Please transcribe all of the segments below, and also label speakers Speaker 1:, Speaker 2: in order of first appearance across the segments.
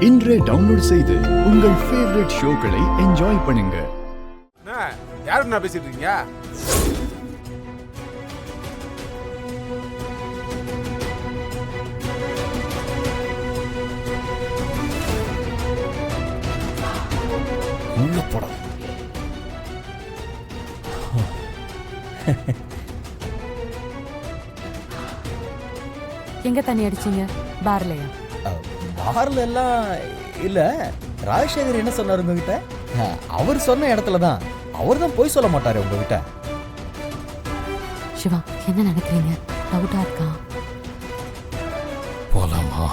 Speaker 1: இன்றே டவுன்லோட் செய்து உங்கள் ஃபேவரட் ஷோக்களை என்ஜாய் பண்ணுங்க.
Speaker 2: யாருன்னா பேசிட்டு இருக்கீங்க?
Speaker 3: உள்ள போட
Speaker 4: எங்க தண்ணி அடிச்சீங்க? பார்லையா?
Speaker 3: பார்ல எல்லாம் இல்ல. ராஜசேகர் என்ன சொன்னாரு உங்ககிட்ட? அவர் சொன்ன இடத்துல தான். அவர் தான் போய் சொல்ல மாட்டாரு உங்ககிட்ட.
Speaker 4: சிவா, என்ன நினைக்கிறீங்க? டவுட்டா இருக்கா?
Speaker 3: போலாமா?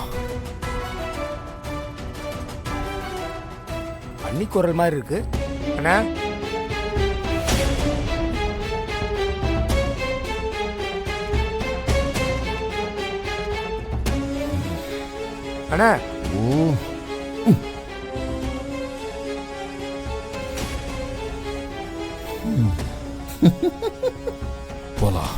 Speaker 2: அன்னி குரல் மாதிரி இருக்கு அண்ணா. அண்ணா
Speaker 3: ஓ போலாம்.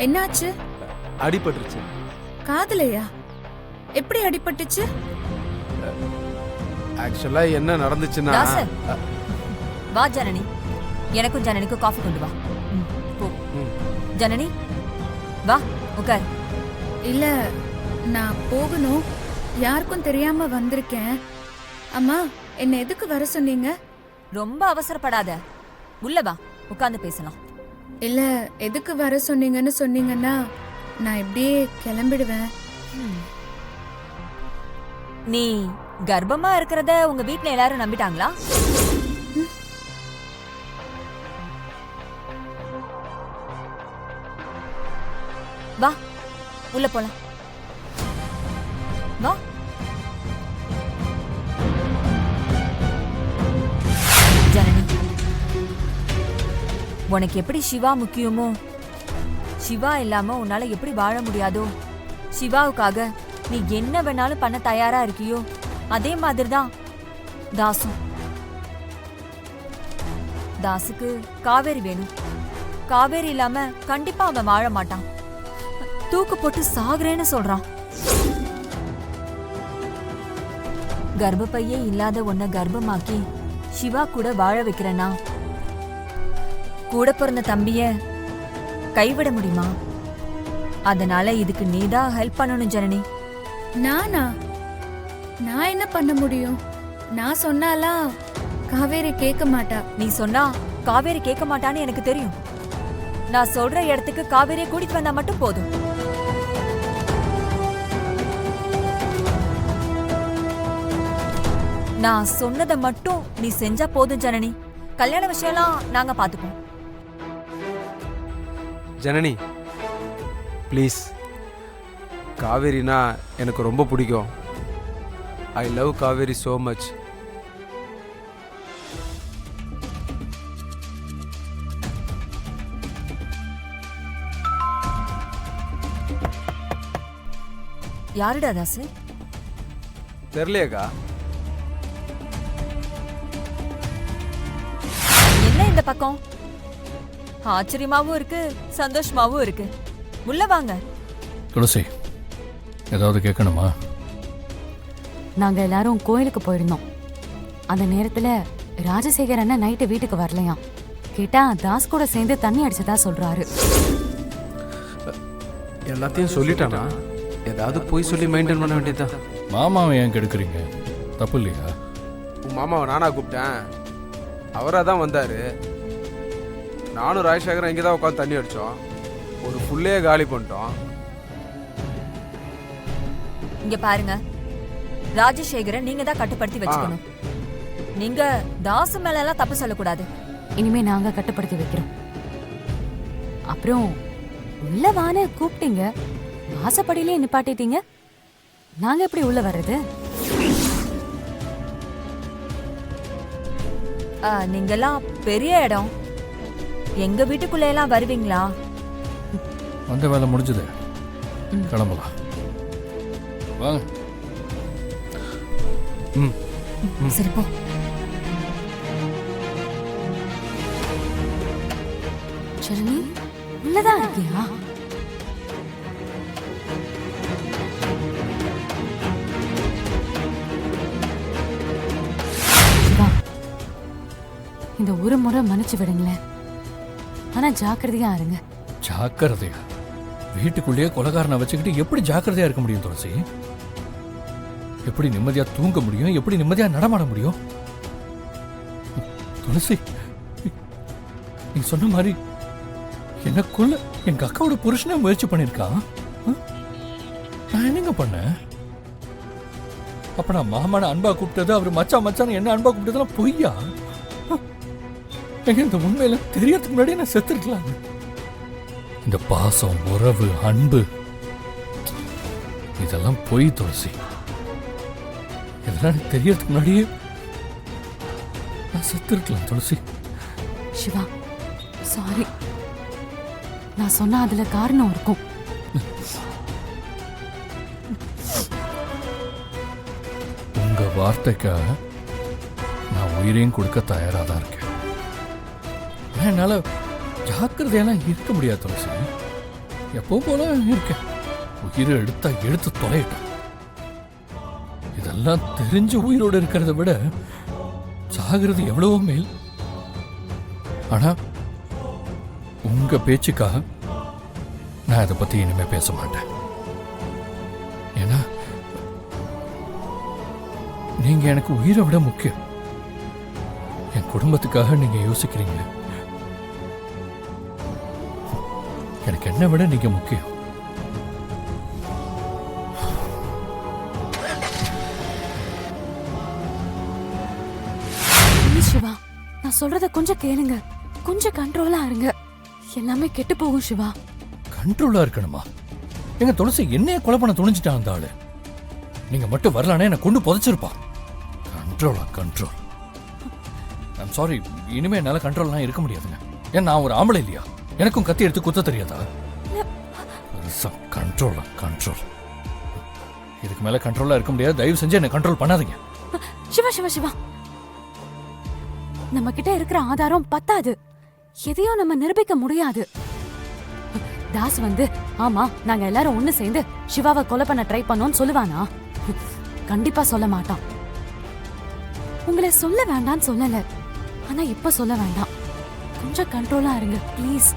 Speaker 5: என்னாச்சு?
Speaker 2: அடிபட்டுருச்சு.
Speaker 5: காதுலையா? எப்படி அடிபட்டுச்சு?
Speaker 2: ஆக்சுவலா என்ன நடந்துச்சுன்னா,
Speaker 6: வா ஜனனி, எனக்கும் ஜனனிக்கும் காஃபி கொண்டு வா. போ ஜனனி, வா உட்கார்.
Speaker 5: இல்ல, நான் போகணும். யாருக்கும் தெரியாம வந்திருக்கேன். அம்மா, என்ன எதுக்கு வர சொன்னீங்க?
Speaker 6: ரொம்ப அவசரப்படாத, உள்ள வா, உட்கார்ந்து பேசலாம்.
Speaker 5: இல்ல, எதுக்கு வர சொன்னீங்கன்னு சொன்னீங்கன்னா நான் இப்படியே கிளம்பிடுவேன்.
Speaker 6: நீ கர்ப்பமா இருக்கிறத உங்க வீட்ல எல்லாரும் நம்பிட்டாங்களா? வா உள்ள போலாம். வா. ஜனனி, உனக்கு எப்படி சிவா முக்கியமோ, சிவா இல்லாம உன்னால எப்படி வாழ முடியாதோ, சிவாவுக்காக நீ என்ன வேணாலும் பண்ண தயாரா இருக்கியோ, அதே மாதிரிதான் தாசும். தாசுக்கு காவேரி வேணும். காவேரி இல்லாம கண்டிப்பா அவன் வாழ மாட்டான். தூக்கு போட்டு சாகுறேன்னு சொல்றான். கர்ப்பப்பையே இல்லாத உன்னை கர்ப்பமாக்கி சிவா கூட வாழ வைக்கிறனா, கூட பிறந்த தம்பிய கைவிட முடியுமா? அதனால இதுக்கு நீதான் ஹெல்ப் பண்ணணும் ஜனனி.
Speaker 5: நானா? நான் என்ன பண்ண முடியும்? நான் சொன்னாலாம் காவேரி கேட்க மாட்டா.
Speaker 6: நீ சொன்னா காவேரி கேட்க மாட்டான்னு எனக்கு தெரியும். நான் சொல்ற இடத்துக்கு காவேரியை கூட்டிட்டு வந்தா மட்டும் போதும். நான் சொன்னதை மட்டும் நீ செஞ்சா போதும் ஜனனி. கல்யாண விஷயம்லாம் நாங்க பாத்துப்போம்.
Speaker 2: ஜனனி ப்ளீஸ், காவேரினா எனக்கு ரொம்ப பிடிக்கும். I love Kaveri so much.
Speaker 6: யாருடா தாசு?
Speaker 2: தெரியலையேக்கா.
Speaker 6: என்ன இந்த பக்கம்? ஆச்சரியமாவும் இருக்கு, சந்தோஷமாவும் இருக்கு. உள்ள வாங்க.
Speaker 7: துளசி, ஏதாவது கேட்கணுமா?
Speaker 4: நாங்க எல்லாரும் கோயிலுக்கு போயிருந்தோம். அந்த நேரத்துல ராஜசேகர் அண்ணன் நைட்டு வீட்டுக்கு வரலையாம். கேட்டா தாஸ் கூட சேர்ந்து தண்ணி அடிச்சதா சொல்றாரு.
Speaker 2: எல்லாத்தையும் சொல்லிட்டானா? ஏதாவது போய் சொல்லி மெயின்டைன் பண்ண வேண்டியதுதான்.
Speaker 7: மாமாவை ஏன் கெடுக்குறீங்க? தப்பு இல்லையா?
Speaker 2: உன் மாமாவை நானா கூப்பிட்டேன்? அவராக தான் வந்தாரு. நானும் ராஜசேகரன் இங்கே தான் உட்காந்து தண்ணி அடித்தோம். ஒரு ஃபுல்லே காலி பண்ணிட்டோம்.
Speaker 6: இங்க பாருங்க, ராஜசேகரன் நீங்க தான் கட்டுப்படுத்தி வச்சுக்கணும். நீங்க தாசு மேல எல்லாம் தப்பு சொல்லக்கூடாது.
Speaker 4: இனிமே நாங்க கட்டுப்படுத்தி வைக்கிறோம். அப்புறம் உள்ள வான கூப்பிட்டீங்க, வாசப்படியிலே நிப்பாட்டிட்டீங்க. நாங்க எப்படி உள்ள வர்றது?
Speaker 6: நீங்கெல்லாம் பெரிய இடம், எங்க வீட்டுக்குள்ள எல்லாம் வருவீங்களா?
Speaker 7: வந்த வேலை முடிஞ்சது, கிளம்பலாம் வாங்க.
Speaker 6: சரி போ.
Speaker 4: சரணி உள்ளதான் இருக்கியா? சிவா, இந்த ஒரு முறை மன்னிச்சு விடுங்களேன். ஆனா ஜாக்கிரதையா இருங்க.
Speaker 7: ஜாக்கிரதையா? வீட்டுக்குள்ளேயே கொலைகாரனை வச்சுக்கிட்டு எப்படி ஜாக்கிரதையா இருக்க முடியும் துளசி? எப்படி நிம்மதியா தூங்க முடியும்? எப்படி நிம்மதியா நடமாட முடியும்? துளசி, நீ சொன்ன மாதிரி எனக்குள்ள எங்க அக்காவோட புருஷனே முயற்சி பண்ணிருக்கான். நான் என்னங்க பண்ணேன்? அப்ப நான் மாமான அன்பா கூப்பிட்டது, அவர் மச்சான் மச்சான் என்ன அன்பா கூப்பிட்டதெல்லாம் பொய்யா? இந்த உண்மையில தெரியறதுக்கு முன்னாடி நான் செத்துருக்கலாம். இந்த பாசம், உறவு, அன்பு இதெல்லாம் பொய் துளசி. இதெல்லாம் எனக்கு தெரியறதுக்கு முன்னாடியே நான் செத்துருக்கலாம் துளசி.
Speaker 4: சிவா, சாரி. நான் சொன்ன அதுல காரணம் இருக்கும்.
Speaker 7: உங்க வார்த்தைக்காக நான் உயிரையும் கொடுக்க தயாரா தான் இருக்கேன். என்னால ஜாக்கிரதையெல்லாம் இருக்க முடியாது துளசி. எப்போ போல இருக்கேன். உயிரை எடுத்தா எடுத்து தொலையிட்டேன். இதெல்லாம் தெரிஞ்சு உயிரோடு இருக்கிறத விட சாகிறது எவ்வளவோ மேல். ஆனா உங்க பேச்சுக்காக நான் அதை பத்தி இனிமே பேச மாட்டேன். ஏன்னா நீங்க எனக்கு உயிரை விட முக்கியம். என் குடும்பத்துக்காக நீங்க யோசிக்கிறீங்க. எனக்கு என்ன விட நீங்க முக்கியம்.
Speaker 4: சிவா, நான் சொல்றத கொஞ்சம் கேளுங்க. கொஞ்சம் கண்ட்ரோலா இருங்க. எல்லாமே கெட்டு போகும் சிவா.
Speaker 7: கண்ட்ரோலா இருக்கணுமா? எங்க துளசி என்னைய கொலை பண்ண துணிஞ்சிட்டான் அந்த ஆளு. நீங்க மட்டும் வரலானே என்ன கொண்டு புதைச்சிருப்பா. கண்ட்ரோலா? கண்ட்ரோல்? ஐம் சாரி, இனிமே என்னால கண்ட்ரோல்லாம் இருக்க முடியாதுங்க. ஏன் நான் ஒரு ஆம்பளை இல்லையா? எனக்கும் கத்தி எடுத்து குத்த தெரியாதா? கண்ட்ரோலா? கண்ட்ரோல்? இதுக்கு மேல கண்ட்ரோலா இருக்க முடியாது. தயவு செஞ்சு என்ன கண்ட்ரோல் பண்ணாதீங்க.
Speaker 4: சிவா சிவா சிவா, நம்ம கிட்ட இருக்கிற ஆதாரம் பத்தாது. எதையும் நம்ம நிரூபிக்க முடியாது. தாஸ் வந்து ஆமா நாங்க எல்லாரும் ஒண்ணு சேர்ந்து சிவாவை கொலை பண்ண ட்ரை பண்ணோம்னு சொல்லுவானா? கண்டிப்பா சொல்ல மாட்டான். உங்களை சொல்ல வேண்டாம்னு சொல்லல, ஆனா இப்ப சொல்ல வேண்டாம். கொஞ்சம் கண்ட்ரோலா இருங்க ப்ளீஸ்.